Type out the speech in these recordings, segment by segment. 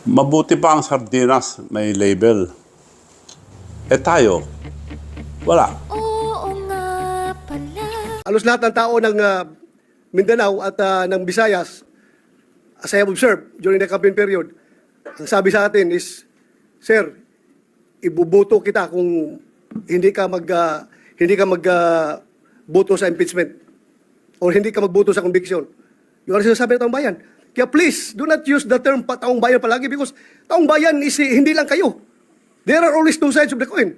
Mabuti pa ang sardinas may label. Eh tayo, wala. Oo nga pala. Halos lahat ng tao ng Mindanao at ng Visayas, as I have observed during the campaign period, ang sabi sa atin is, Sir, ibubuto kita kung hindi ka magboto sa impeachment or hindi ka magboto sa conviction. Yung ano sinasabi ng taong bayan. Kaya please, do not use the term taong bayan palagi because taong bayan is hindi lang kayo. There are always two sides of the coin.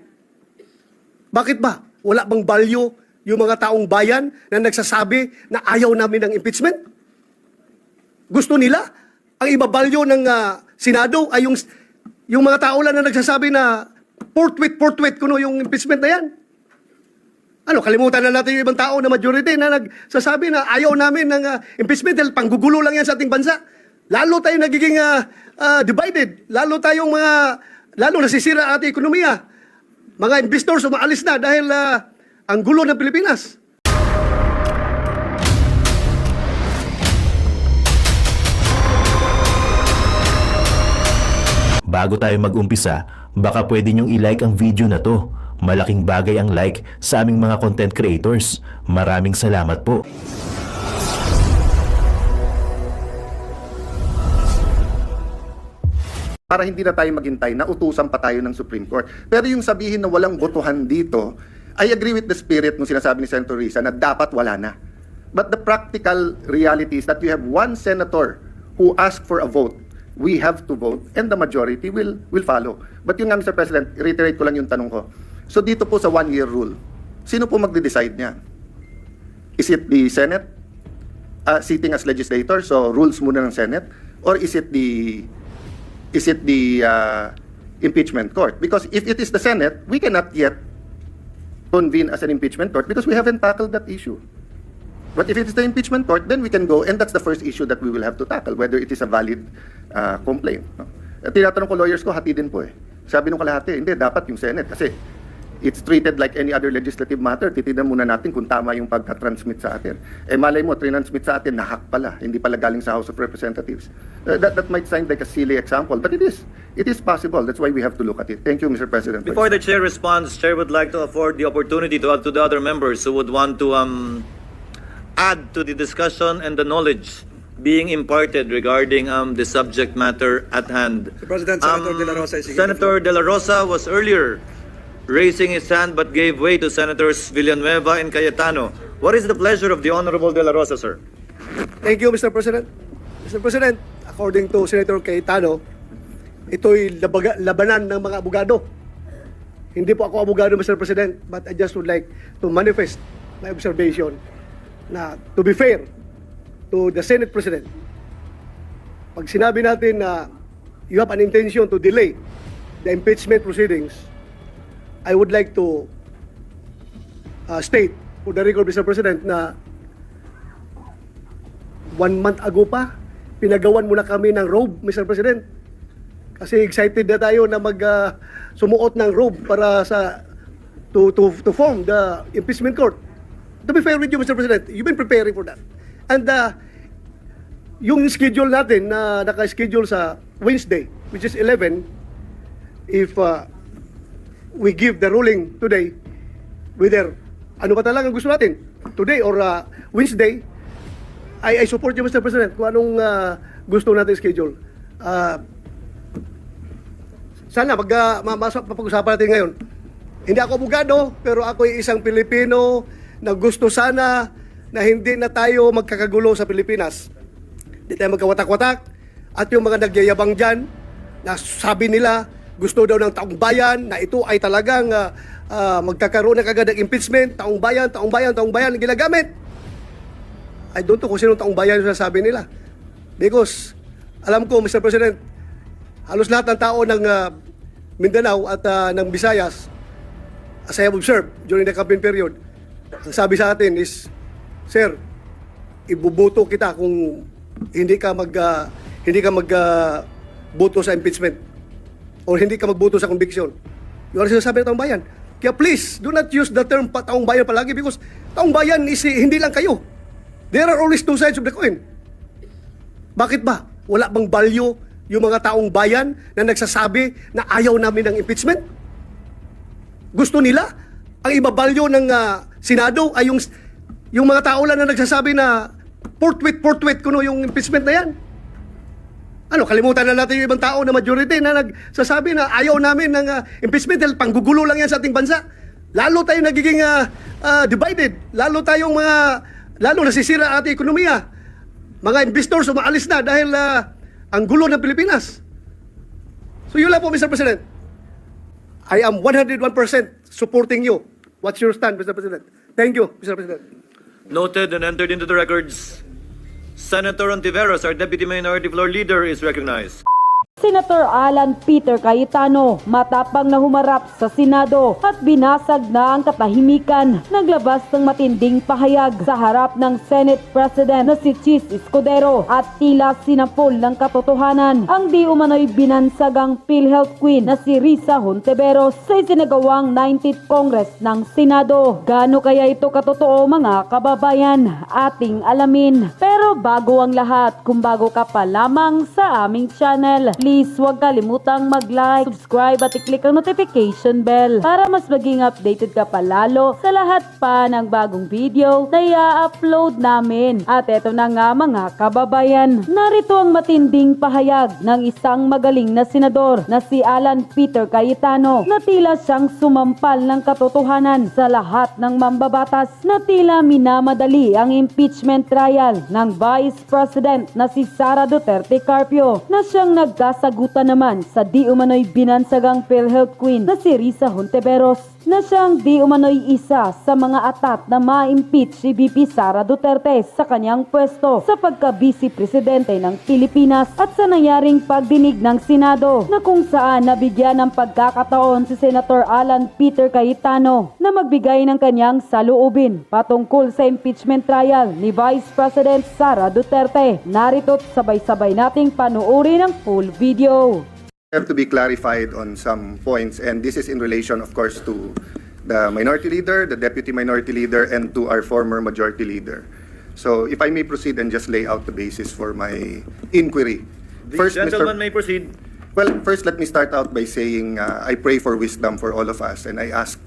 Bakit ba? Wala bang value yung mga taong bayan na nagsasabi na ayaw namin ng impeachment? Gusto nila? Ang ibabalyo ng Senado ay yung mga tao lang na nagsasabi na forthwith kuno yung impeachment na yan. Ano, kalimutan na natin yung ibang tao na majority na nagsasabi na ayaw namin ng impeachment dahil panggugulo lang yan sa ating bansa. Lalo tayo nagiging divided. Lalo nasisira ang ating ekonomiya. Mga investors umaalis na dahil ang gulo ng Pilipinas. Bago tayo mag-umpisa, baka pwede nyong i-like ang video na to. Malaking bagay ang like sa aming mga content creators. Maraming salamat po. Para hindi na tayo maghintay na utusan pa tayo ng Supreme Court. Pero yung sabihin na walang botohan dito, I agree with the spirit nung sinasabi ni Senator Risa na dapat wala na. But the practical reality is that you have one senator who asked for a vote. We have to vote and the majority will follow. But yun nga, Mr. President, reiterate ko lang yung tanong ko. So dito po sa one-year rule, sino po magde-decide niyan? Is it the Senate sitting as legislator, so rules muna ng Senate? Or is it the impeachment court? Because if it is the Senate, we cannot yet convene as an impeachment court because we haven't tackled that issue. But if it is the impeachment court, then we can go, and that's the first issue that we will have to tackle, whether it is a valid complaint. No? At tinatanong ko lawyers ko, hati din po eh. Sabi nung kalahati, hindi, dapat yung Senate kasi it's treated like any other legislative matter. Titignan muna natin kung tama yung pagka-transmit sa atin. Eh malay mo, transmit sa atin, nahack pala. Hindi pala galing sa House of Representatives. That might sound like a silly example, but it is. It is possible. That's why we have to look at it. Thank you, Mr. President. Before the chair responds, chair would like to afford the opportunity to the other members who would want to add to the discussion and the knowledge being imparted regarding the subject matter at hand. Mr. President, Senator De La Rosa is seeking the Senator De La Rosa was earlier raising his hand but gave way to Senators Villanueva and Cayetano. What is the pleasure of the Honorable De La Rosa, sir? Thank you, Mr. President. Mr. President, according to Senator Cayetano, ito'y labanan ng mga abogado. Hindi po ako abogado, Mr. President, but I just would like to manifest my observation na to be fair to the Senate President, pag sinabi natin na you have an intention to delay the impeachment proceedings, I would like to state for the record, Mr. President, na 1 month ago pa, pinagawan muna kami ng robe, Mr. President. Kasi excited na tayo na sumuot ng robe para to form the impeachment court. To be fair with you, Mr. President, you've been preparing for that. And yung schedule natin na naka-schedule sa Wednesday, which is 11, if we give the ruling today, whether ano ba talaga gusto natin, today or Wednesday, I support you, Mr. President, kung anong gusto natin schedule. Sana mapag-usapan natin ngayon. Hindi ako abogado, pero ako ay isang Pilipino na gusto sana na hindi na tayo magkakagulo sa Pilipinas. Hindi tayo magkawatak-watak. At yung mga nagyayabang dyan, na sabi nila, gusto daw ng taong bayan, na ito ay talagang magkakaroon na kagad ng impeachment, taong bayan, ginagamit. I don't know kung sino taong bayan yung sasabi nila. Because, alam ko, Mr. President, halos lahat ng tao ng Mindanao at ng Visayas, as I have observed during the campaign period, ang sabi sa atin is, Sir, ibuboto kita kung hindi ka magboto sa impeachment or hindi ka magboto sa conviction. Yung ano sinasabi ng taong bayan. Kaya please, do not use the term taong bayan palagi because taong bayan is hindi lang kayo. There are always two sides of the coin. Bakit ba? Wala bang value yung mga taong bayan na nagsasabi na ayaw namin ng impeachment? Gusto nila ang ibabalyo ng Senado ay yung mga tao lang na nagsasabi na forthwith kuno yung impeachment na yan. Ano, kalimutan na natin yung ibang tao na majority na nagsasabi na ayaw namin ng impeachment dahil panggugulo lang yan sa ating bansa. Lalo tayo nagiging divided. Lalo nasisira ang ating ekonomiya. Mga investors umaalis na dahil ang gulo ng Pilipinas. So yun lang po, Mr. President. I am 101% supporting you. What's your stand, Mr. President? Thank you, Mr. President. Noted and entered into the records. Senator Ontiveros, our Deputy Minority Floor Leader, is recognized. Senator Alan Peter Cayetano matapang na humarap sa Senado at binasag na ang katahimikan. Naglabas ng matinding pahayag sa harap ng Senate President na si Chis Escudero at tila sinampol ng katotohanan ang di umano'y binansagang PhilHealth Queen na si Risa Hontiveros sa isinagawang 19th Congress ng Senado. Gaano kaya ito katotoo, mga kababayan? Ating alamin. Pero bago ang lahat, kung bago ka pa lamang sa aming channel, please huwag kalimutang mag-like, subscribe at i-click ang notification bell para mas maging updated ka palalo sa lahat pa ng bagong video na i-upload namin. At eto na nga, mga kababayan, narito ang matinding pahayag ng isang magaling na senador na si Alan Peter Cayetano na tila siyang sumampal ng katotohanan sa lahat ng mambabatas na tila minamadali ang impeachment trial ng Vice President na si Sara Duterte Carpio na siyang nagkasagutan naman sa di umano'y binansagang PhilHealth Queen na si Risa Hontiveros na siyang di umano'y isa sa mga atat na ma-impeach si VP Sara Duterte sa kanyang pwesto sa pagka-vice presidente ng Pilipinas at sa nangyaring pagdinig ng Senado na kung saan nabigyan ng pagkakataon si Senator Alan Peter Cayetano na magbigay ng kanyang saloobin patungkol sa impeachment trial ni Vice President Sara Duterte. Narito't sabay-sabay nating panuorin ang full video. Have to be clarified on some points, and this is in relation, of course, to the minority leader, the deputy minority leader, and to our former majority leader. So, if I may proceed and just lay out the basis for my inquiry. The gentleman may proceed. Well, first, let me start out by saying I pray for wisdom for all of us, and I ask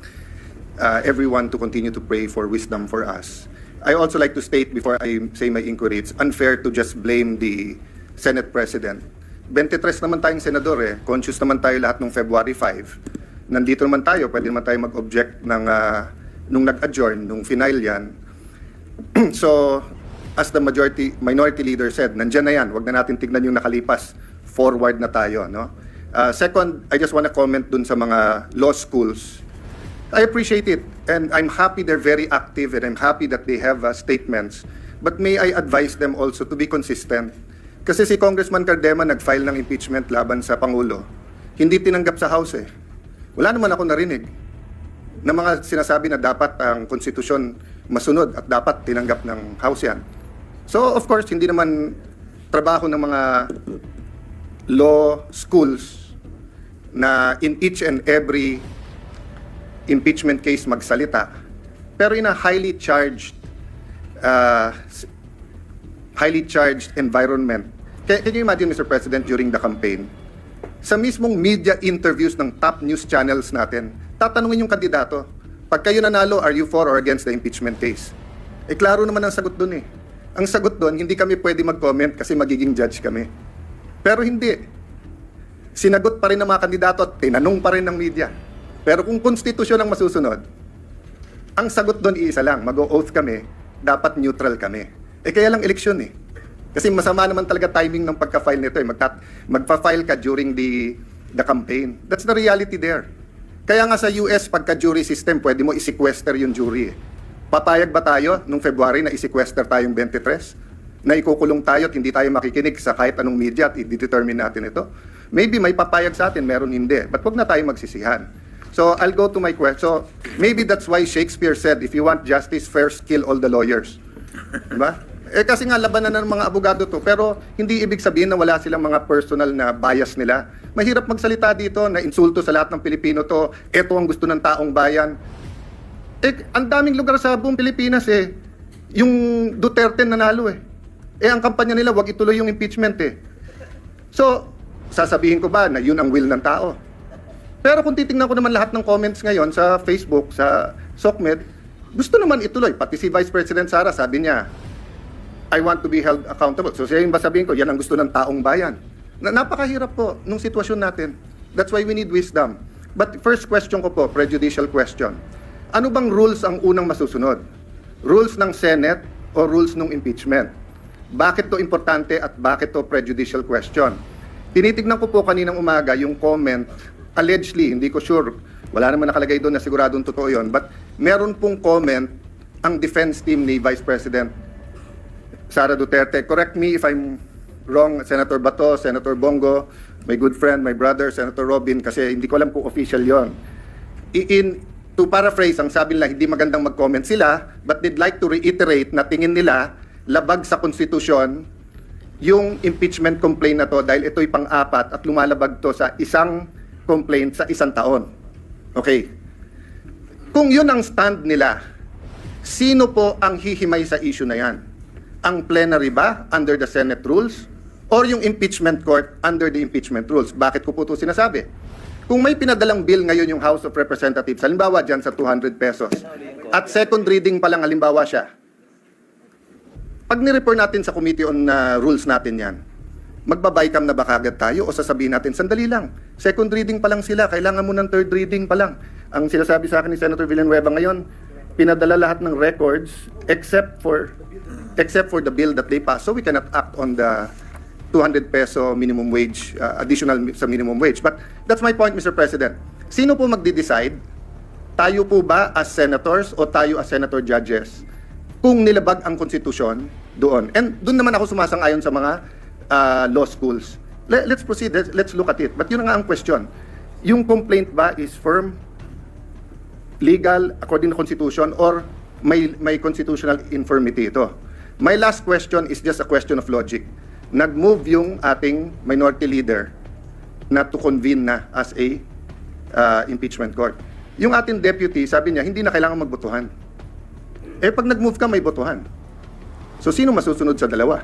everyone to continue to pray for wisdom for us. I also like to state before I say my inquiry, it's unfair to just blame the Senate President. 23 naman tayong senador Conscious naman tayo lahat nung February 5. Nandito naman tayo, pwede naman tayo mag-object ng nung nag-adjourn, nung final yan. So, as the minority leader said, nandyan na yan, wag na natin tignan yung nakalipas. Forward na tayo, no? Second, I just want to comment dun sa mga law schools. I appreciate it, and I'm happy they're very active, and I'm happy that they have statements. But may I advise them also to be consistent. Kasi si Congressman Cardema nag-file ng impeachment laban sa Pangulo. Hindi tinanggap sa House Wala naman ako narinig na mga sinasabi na dapat ang konstitusyon masunod at dapat tinanggap ng House yan. So of course, hindi naman trabaho ng mga law schools na in each and every impeachment case magsalita. Pero in a highly charged environment. Can you imagine, Mr. President, during the campaign, sa mismong media interviews ng top news channels natin, tatanungin yung kandidato, pag kayo nanalo, are you for or against the impeachment case? Klaro naman ang sagot dun Ang sagot dun, hindi kami pwede mag-comment kasi magiging judge kami. Pero hindi. Sinagot pa rin ng mga kandidato at tinanong pa rin ng media. Pero kung konstitusyon ang masusunod, ang sagot dun iisa lang, mag-o-oath kami, dapat neutral kami. Kaya lang eleksyon Kasi masama naman talaga timing ng pagka-file nito Magpa-file ka during the campaign. That's the reality there. Kaya nga sa US, pagka-jury system, pwede mo i-sequester yung jury Papayag ba tayo nung February na i-sequester tayong 23? Na ikukulong tayo at hindi tayo makikinig sa kahit anong media at i-determine natin ito? Maybe may papayag sa atin, meron hindi. But wag na tayo magsisihan. So I'll go to my question. So maybe that's why Shakespeare said, if you want justice, first kill all the lawyers. Diba? Kasi nga labanan ng mga abogado to, pero hindi ibig sabihin na wala silang mga personal na bias nila. Mahirap magsalita dito na insulto sa lahat ng Pilipino to, eto ang gusto ng taong bayan. Ang daming lugar sa buong Pilipinas yung Duterte nanalo ang kampanya nila, wag ituloy yung impeachment So, sasabihin ko ba na yun ang will ng tao? Pero kung titingnan ko naman lahat ng comments ngayon sa Facebook, sa SOCMED, gusto naman ituloy. Pati si Vice President Sara, sabi niya, I want to be held accountable. So siya yung ba sabihin ko, yan ang gusto ng taong bayan. Napakahirap po nung sitwasyon natin. That's why we need wisdom. But first question ko po, prejudicial question. Ano bang rules ang unang masusunod? Rules ng Senate o rules ng impeachment? Bakit to importante at bakit to prejudicial question? Tinitignan ko po kaninang umaga yung comment, allegedly, hindi ko sure, wala naman nakalagay doon na siguradong totoo yun, but meron pong comment ang defense team ni Vice President Sara Duterte. Correct me if I'm wrong, Senator Bato, Senator Bongo, my good friend, my brother, Senator Robin, kasi hindi ko alam kung official yon. To paraphrase, ang sabi nila, hindi magandang mag-comment sila, but they'd like to reiterate na tingin nila labag sa konstitusyon yung impeachment complaint na to dahil ito'y pang-apat at lumalabag to sa isang complaint sa isang taon. Okay. Kung yun ang stand nila, sino po ang hihimay sa issue na yan? Ang plenary ba under the Senate rules? Or yung impeachment court under the impeachment rules? Bakit ko po ito sinasabi? Kung may pinadalang bill ngayon yung House of Representatives, halimbawa dyan sa 200 pesos, at second reading pa lang halimbawa siya, pag ni-report natin sa Committee on Rules natin yan, magbabaycam na ba kagad tayo o sasabihin natin, sandali lang, second reading pa lang sila, kailangan mo ng third reading pa lang. Ang sinasabi sa akin ni Senator Villanueva ngayon, pinadala lahat ng records except for the bill that they passed. So we cannot act on the 200 peso minimum wage, additional sa minimum wage. But that's my point, Mr. President. Sino po magde-decide? Tayo po ba as senators o tayo as senator judges? Kung nilabag ang konstitusyon doon. And doon naman ako sumasang-ayon sa mga law schools. Let's proceed. Let's look at it. But yun nga ang question. Yung complaint ba is firm, legal, according to Constitution, or may constitutional infirmity ito? My last question is just a question of logic. Nag-move yung ating minority leader na to convene na as a impeachment court. Yung ating deputy, sabi niya, hindi na kailangan magbotohan. Eh, pag nag-move ka, may botohan. So, sino masusunod sa dalawa?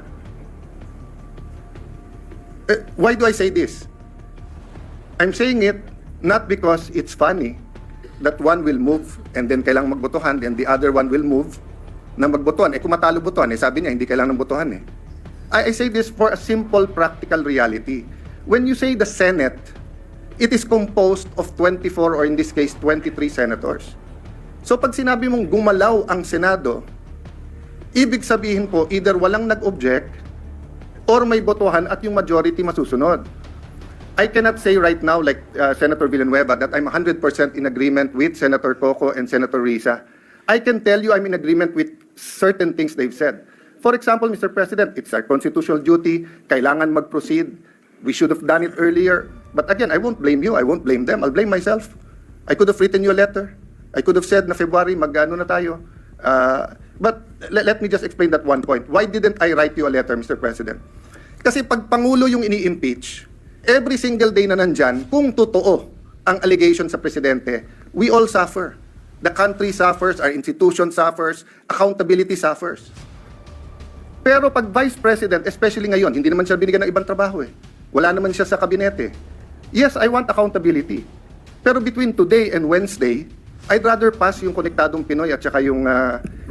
Why do I say this? I'm saying it not because it's funny that one will move and then kailangang magbotohan and the other one will move na magbotohan. Eh, kung matalo botohan, eh, sabi niya, hindi kailangan ng botohan eh. I say this for a simple practical reality. When you say the Senate, it is composed of 24 or in this case, 23 senators. So pag sinabi mong gumalaw ang Senado, ibig sabihin po, either walang nag-object or may botohan at yung majority masusunod. I cannot say right now, like Senator Villanueva, that I'm 100% in agreement with Senator Coco and Senator Risa. I can tell you I'm in agreement with certain things they've said. For example, Mr. President, it's our constitutional duty, kailangan mag-proceed. We should have done it earlier. But again, I won't blame you, I won't blame them, I'll blame myself. I could have written you a letter. I could have said na February, mag-ano na tayo. But let me just explain that one point. Why didn't I write you a letter, Mr. President? Kasi pag Pangulo yung ini-impeach, every single day na nandyan, kung totoo ang allegation sa Presidente, we all suffer. The country suffers, our institution suffers, accountability suffers. Pero pag Vice President, especially ngayon, hindi naman siya binigyan ng ibang trabaho eh. Wala naman siya sa kabinete. Yes, I want accountability. Pero between today and Wednesday, I'd rather pass yung Konektadong Pinoy at saka yung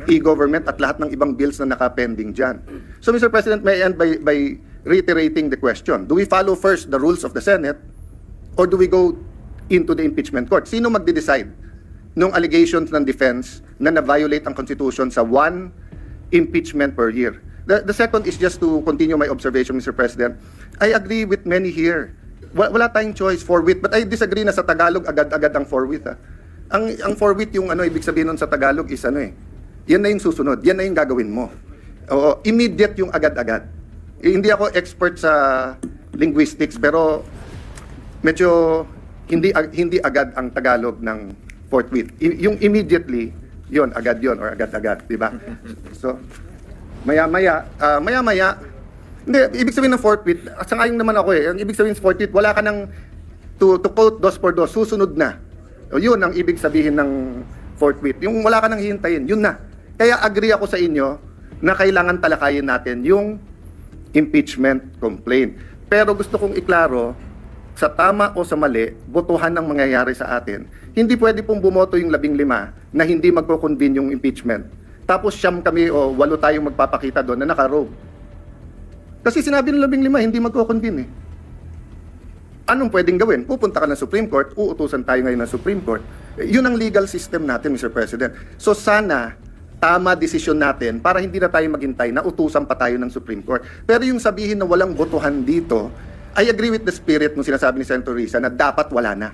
e-government at lahat ng ibang bills na nakapending dyan. So Mr. President, may I end by reiterating the question. Do we follow first the rules of the Senate or do we go into the impeachment court? Sino magde-decide nung allegations ng defense na na-violate ang Constitution sa one impeachment per year? The second is just to continue my observation, Mr. President. I agree with many here. Wala tayong choice, forthwith. But I disagree na sa Tagalog, agad-agad ang forthwith. Ang forthwith, yung ibig sabihin nun sa Tagalog is yan na yung susunod, yan na yung gagawin mo. Oo, immediate yung agad-agad. Hindi ako expert sa linguistics, pero medyo hindi agad ang Tagalog ng forthwith. Yung immediately, yon agad yon or agad-agad, di ba? So, maya-maya, hindi, ibig sabihin ng forthwith, sangayon naman ako eh, ang ibig sabihin ng forthwith, wala ka nang, to quote dos por dos, susunod na. O yun ang ibig sabihin ng forthwith. Yung wala ka nang hihintayin, yun na. Kaya agree ako sa inyo na kailangan talakayin natin yung impeachment complaint. Pero gusto kong iklaro, sa tama o sa mali, botohan ang mangyayari sa atin. Hindi pwede pong bumoto yung 15 na hindi magko-convene yung impeachment. Tapos siyam kami o 8 tayong magpapakita doon na naka-robe. Kasi sinabi ng 15, hindi magko-convene eh. Anong pwedeng gawin? Pupunta ka ng Supreme Court, uutusan tayo ngayon ng Supreme Court. Yun ang legal system natin, Mr. President. So sana, tama desisyon natin para hindi na tayo maghintay na utusan pa tayo ng Supreme Court. Pero yung sabihin na walang botohan dito, I agree with the spirit nung sinasabi ni Senator Risa na dapat wala na.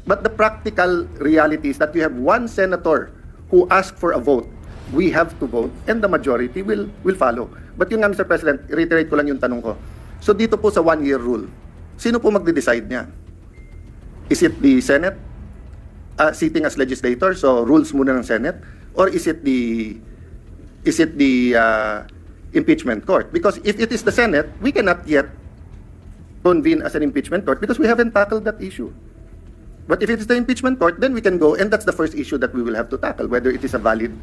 But the practical reality is that you have one senator who asked for a vote. We have to vote and the majority will follow. But yun nga, Mr. President, reiterate ko lang yung tanong ko. So dito po sa one-year rule, sino po magde-decide niya? Is it the Senate sitting as legislator, so rules muna ng Senate? Or is it the impeachment court? Because if it is the Senate, we cannot yet convene as an impeachment court because we haven't tackled that issue. But if it is the impeachment court, then we can go, and that's the first issue that we will have to tackle, whether it is a valid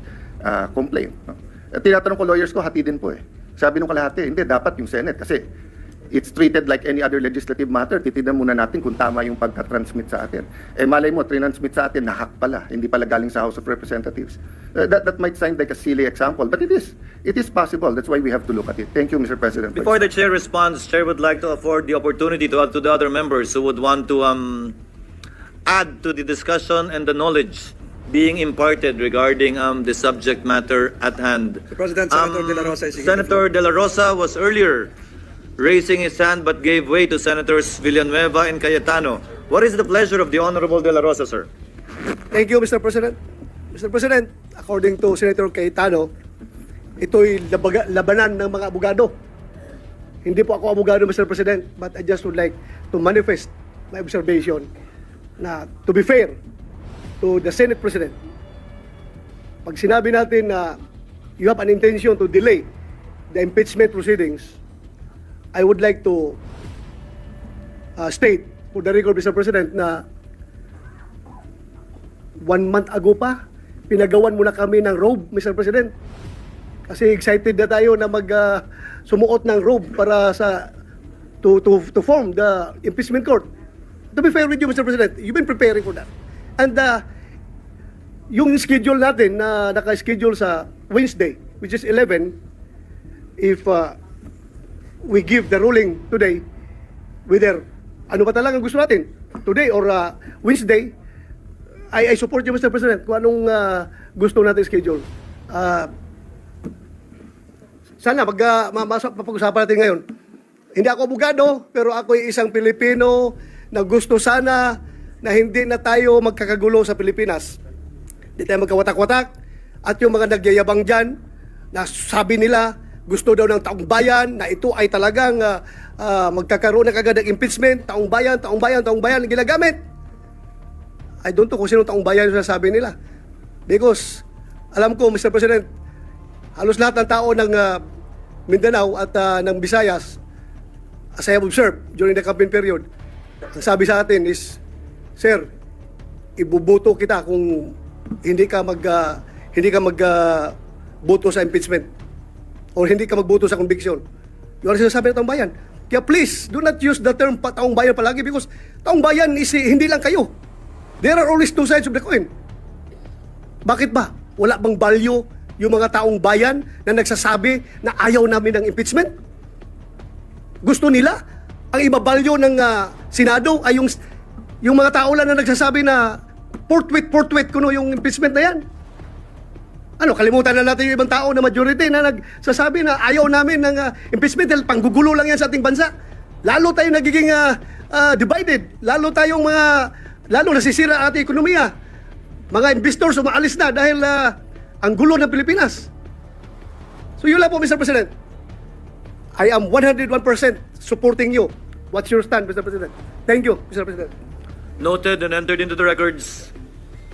complaint. No? At tinatanong ko lawyers ko, hati din po eh. Sabi nung kalahati, hindi, dapat yung Senate kasi it's treated like any other legislative matter. Titignan muna natin kung tama yung pagka-transmit sa atin. Eh malay mo, transmit sa atin, na-hack pala. Hindi pala galing sa House of Representatives. That might sound like a silly example, but it is. It is possible. That's why we have to look at it. Thank you, Mr. President. Before the chair responds, chair would like to afford the opportunity to the other members who would want to add to the discussion and the knowledge being imparted regarding the subject matter at hand. Mr. President, Senator De La Rosa is seeking the Senator De La Rosa was earlier raising his hand but gave way to Senators Villanueva and Cayetano. What is the pleasure of the Honorable De La Rosa, sir? Thank you, Mr. President. Mr. President, according to Senator Cayetano, ito'y labanan ng mga abogado. Hindi po ako abogado, Mr. President, but I just would like to manifest my observation na, to be fair to the Senate President, pag sinabi natin na you have an intention to delay the impeachment proceedings, I would like to state for the record, Mr. President, na 1 month ago pa, pinagawan muna kami ng robe, Mr. President. Kasi excited na tayo na sumuot ng robe para to form the impeachment court. To be fair with you, Mr. President, you've been preparing for that. And yung schedule natin na naka-schedule sa Wednesday, which is 11, if we give the ruling today, whether ano ba talaga gusto natin, today or Wednesday, I support you, Mr. President, kung anong gusto natin schedule. Sana mapag-usapan natin ngayon. Hindi ako abogado, pero ako ay isang Pilipino na gusto sana na hindi na tayo magkakagulo sa Pilipinas. Hindi tayo magkawatak-watak. At yung mga nagyayabang dyan, na sabi nila, gusto daw ng taong bayan, na ito ay talagang magkakaroon na kagad ng impeachment, taong bayan, ginagamit. I don't know kung sino taong bayan yung sasabi nila. Because, alam ko, Mr. President, halos lahat ng tao ng Mindanao at ng Visayas, as I have observed during the campaign period, ang sabi sa atin is, Sir, ibuboto kita kung hindi ka magboto sa impeachment o hindi ka magboto sa conviction. Yung sinasabi ng taong bayan. Kaya please, do not use the term taong bayan palagi because taong bayan is hindi lang kayo. There are always two sides of the coin. Bakit ba? Wala bang value yung mga taong bayan na nagsasabi na ayaw namin ng impeachment? Gusto nila ang ibabalyo ng Senado ay yung mga tao lang na nagsasabi na forthwith kuno yung impeachment na yan. Ano, kalimutan na natin yung ibang tao na majority na nagsasabi na ayaw namin ng impeachment dahil panggugulo lang yan sa ating bansa. Lalo tayong nagiging divided. Lalo nasisira ang ating ekonomiya. Mga investors umaalis na dahil ang gulo ng Pilipinas. So yun lang po, Mr. President. I am 101% supporting you. What's your stand, Mr. President? Thank you, Mr. President. Noted and entered into the records.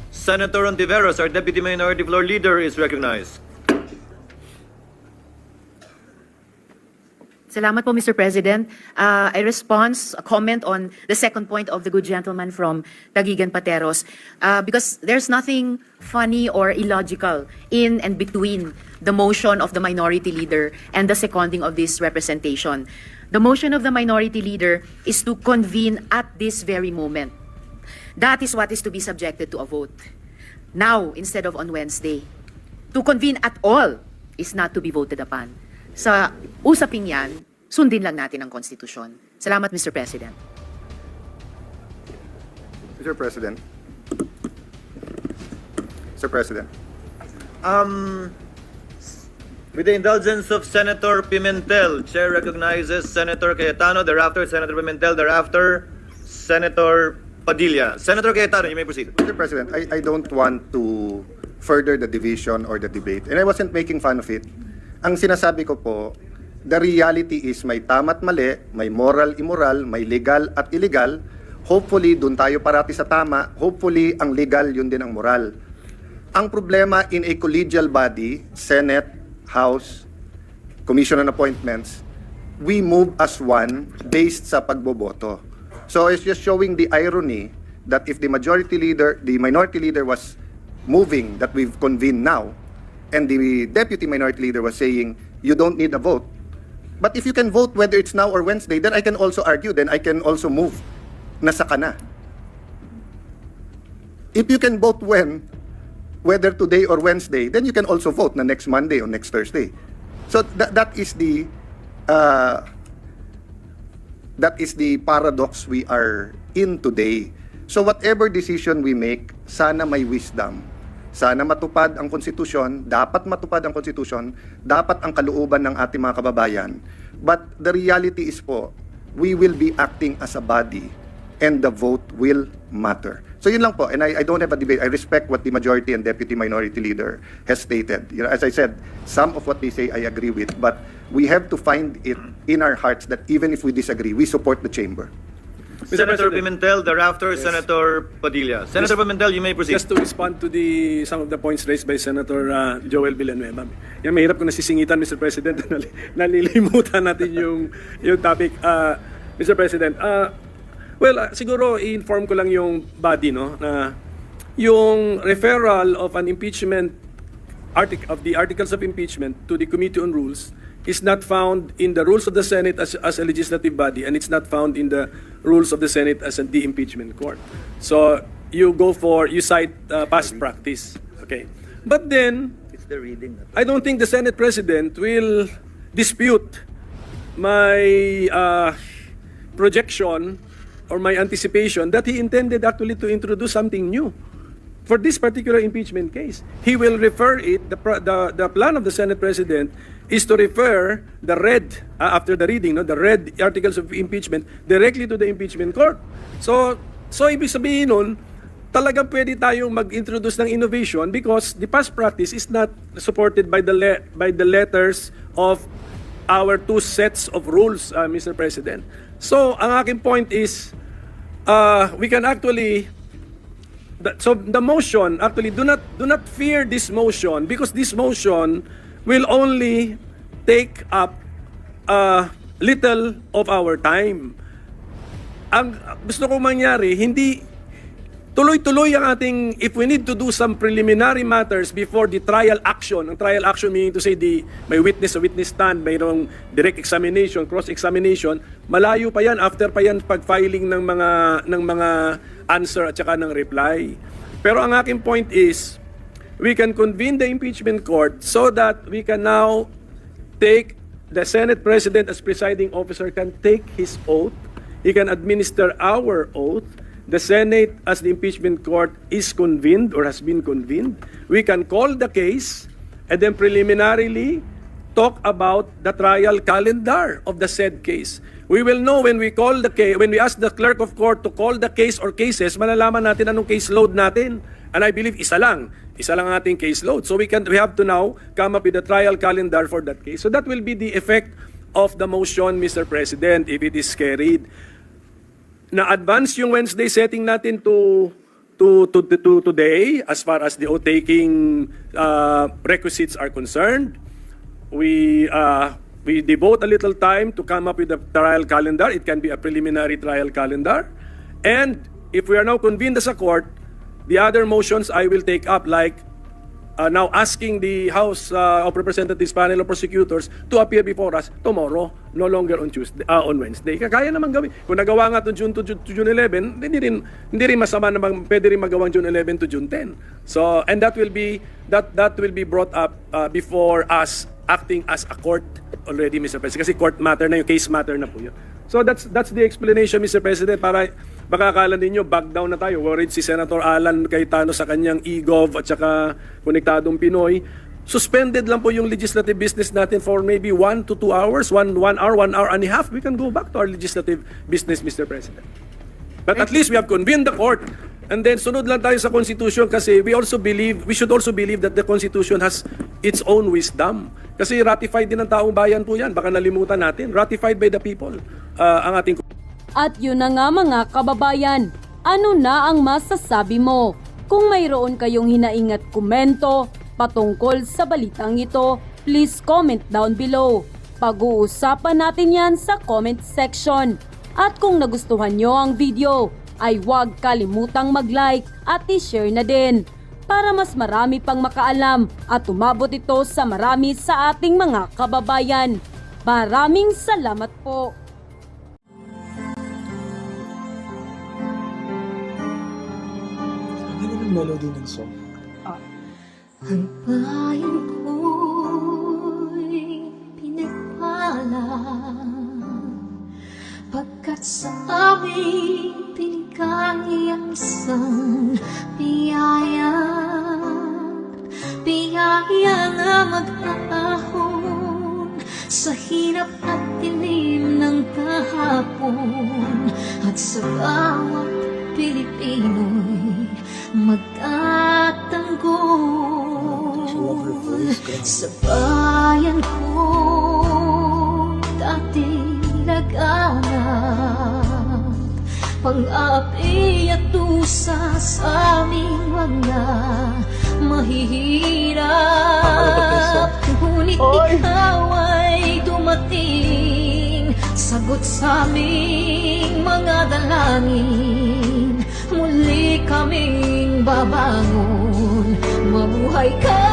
Senator Ontiveros, our Deputy Minority Floor Leader, is recognized. Salamat po, Mr. President. I a comment on the second point of the good gentleman from Taguigan Pateros, because there's nothing funny or illogical in and between the motion of the minority leader and the seconding of this representation. The motion of the minority leader is to convene at this very moment. That is what is to be subjected to a vote. Now, instead of on Wednesday. To convene at all is not to be voted upon. Sa usaping yan, sundin lang natin ang konstitusyon. Salamat, Mr. President. Mr. President. Mr. President. With the indulgence of Senator Pimentel, Chair recognizes Senator Cayetano, thereafter Senator Pimentel, thereafter Senator Padilla. Senator Cayetano, you may proceed. Mr. President, I don't want to further the division or the debate. And I wasn't making fun of it. Ang sinasabi ko po, the reality is may tama at mali, may moral, immoral, may legal at illegal. Hopefully, dun tayo parati sa tama. Hopefully, ang legal, yun din ang moral. Ang problema in a collegial body, Senate, House, Commission on Appointments, we move as one based sa pagboboto. So it's just showing the irony that if the minority leader was moving that we've convened now, and the deputy minority leader was saying, you don't need a vote. But if you can vote whether it's now or Wednesday, then I can also argue, then I can also move nasa ka na. If you can vote whether today or Wednesday, then you can also vote na next Monday or next Thursday. So that is the paradox we are in today. So whatever decision we make, sana may wisdom. Sana matupad ang konstitusyon, dapat matupad ang konstitusyon, dapat ang kalooban ng ating mga kababayan. But the reality is po, we will be acting as a body and the vote will matter. So yun lang po, and I don't have a debate. I respect what the majority and deputy minority leader has stated. You know, as I said, some of what they say I agree with, but we have to find it in our hearts that even if we disagree, we support the chamber. Senator Pimentel, thereafter Senator Padilla. Senator Pimentel, you may proceed. Just to respond to some of the points raised by Senator Joel Villanueva. Yan, mahirap kung nasisingitan, Mr. President. Nalilimutan natin yung topic. Mr. President, siguro i-inform ko lang yung body, no, na yung referral of an impeachment of the articles of impeachment to the Committee on Rules is not found in the rules of the Senate as a legislative body, and it's not found in the rules of the Senate as the impeachment court. So you cite past practice, okay? But then It's the reading. I don't think the Senate President will dispute my projection or my anticipation that he intended actually to introduce something new for this particular impeachment case. He will refer it, the plan of the Senate President is to refer the read, after the reading, no, the read articles of impeachment directly to the impeachment court. So ibig sabihin nun, talagang pwede tayong mag-introduce ng innovation because the past practice is not supported by the letters of our two sets of rules, Mr. President. So ang aking point is, we can actually, so the motion, actually, do not fear this motion because this motion will only take up little of our time. Ang gusto kong mangyari, hindi tuloy-tuloy ang ating, if we need to do some preliminary matters before the trial action, ang trial action meaning to say may witness stand, mayroong direct examination, cross-examination, malayo pa yan, after pa yan pag-filing ng mga answer at saka ng reply. Pero ang aking point is, we can convene the impeachment court so that we can now take, the Senate President as presiding officer can take his oath, he can administer our oath, the Senate as the impeachment court is convened or has been convened, we can call the case and then preliminarily talk about the trial calendar of the said case. We will know when we call the case, when we ask the clerk of court to call the case or cases, malalaman natin anong case load natin. And I believe isa lang ang ating case load. So we have to now come up with a trial calendar for that case. So that will be the effect of the motion, Mr. President, if it is carried. Na-advance yung Wednesday setting natin to today as far as the oath-taking requisites are concerned. We devote a little time to come up with a trial calendar. It can be a preliminary trial calendar. And if we are now convened as a court, the other motions I will take up, like now asking the House of Representatives panel of prosecutors to appear before us tomorrow, no longer on Tuesday, on Wednesday. Kaya naman gawin. Kung nagawa nga to June to June 11, hindi rin masama na pwede rin magawang June 11 to June 10. So, and that will be brought up before us acting as a court already, Mr. President. Kasi court matter na yung case matter na po yun. So that's the explanation, Mr. President, para baka akala ninyo back down na tayo. Worried si Senator Alan Cayetano sa kanyang e-gov at saka Konektadong Pinoy. Suspended lang po yung legislative business natin for maybe 1 to 2 hours, 1 hour and a half. We can go back to our legislative business, Mr. President. But at least we have convened the court. And then sunod lang tayo sa Constitution kasi we should also believe that the Constitution has its own wisdom. Kasi ratified din ng taong bayan po yan. Baka nalimutan natin. Ratified by the people ang ating... At yun na nga mga kababayan, ano na ang masasabi mo? Kung mayroon kayong hinaing at komento patungkol sa balitang ito, please comment down below. Pag-uusapan natin yan sa comment section. At kung nagustuhan nyo ang video, ay huwag kalimutang mag-like at i-share na din para mas marami pang makaalam at umabot ito sa marami sa ating mga kababayan. Maraming salamat po. Melody ng song. Ang bayan ko'y pinagpala pagkat sa aming pinigay ang isang biyaya na mag-aahon sa hirap at dilim ng kahapon at sa bawat Pilipino'y magtatanggol sa bayan ko dati laganap pang-api at tusa sa aming mga mahihirap ngunit ikaw ay dumating sagot sa aming mga dalangin muli kaming babangon mabuhay ka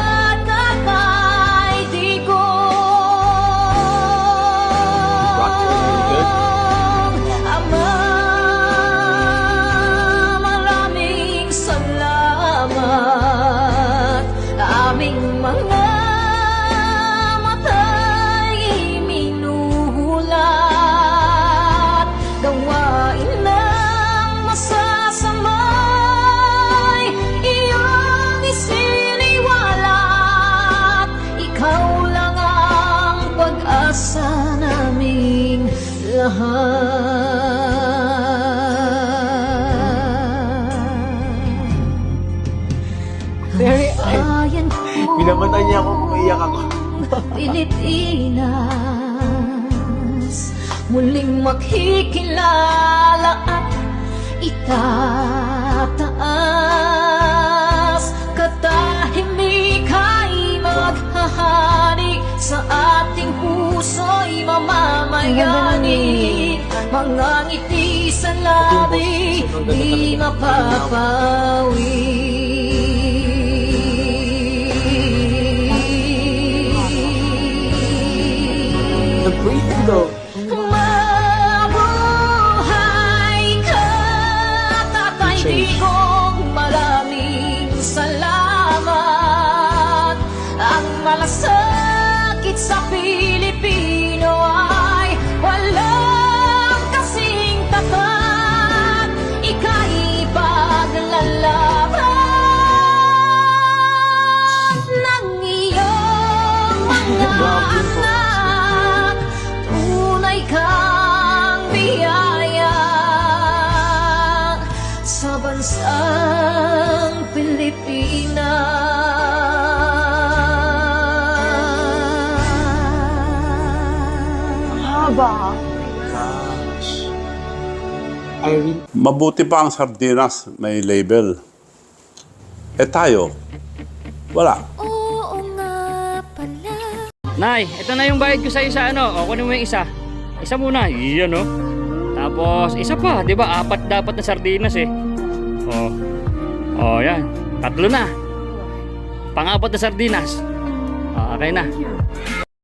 Tatay Digong Ama maraming salamat aming mga mata'y minuhulat gawain ng masasamay iyong isiniwalat ikaw lang ang pag-asa naming lahat. Very Bayan ko Binamatay niya ako kung iyak ako. Pilipinas muling makikilala at itataas katahimika'y maghahari sa ating puso'y mamamayani mga ngiti sa labi di mapapawi The breathing though. Mabuhay ka, Tatay Digong, maraming salamat. Ang malasakit sa Pilipino ay walang kasing tapat. Ika'y paglalaban ng iyong mga anak. Tunay kang biyaya sa bansang Pilipinas. Haba. Gosh. Irene. Mabuti pa ang sardinas may label. Tayo, wala. Oo nga pala. Nay, ito na yung bayad ko sa isa, ano? O, kunin mo yung isa. Isa muna, iyan, no? Tapos, isa pa, di ba? 4 dapat na sardinas, eh. O, yan. 3 na. pang-apat na sardinas. Okay na.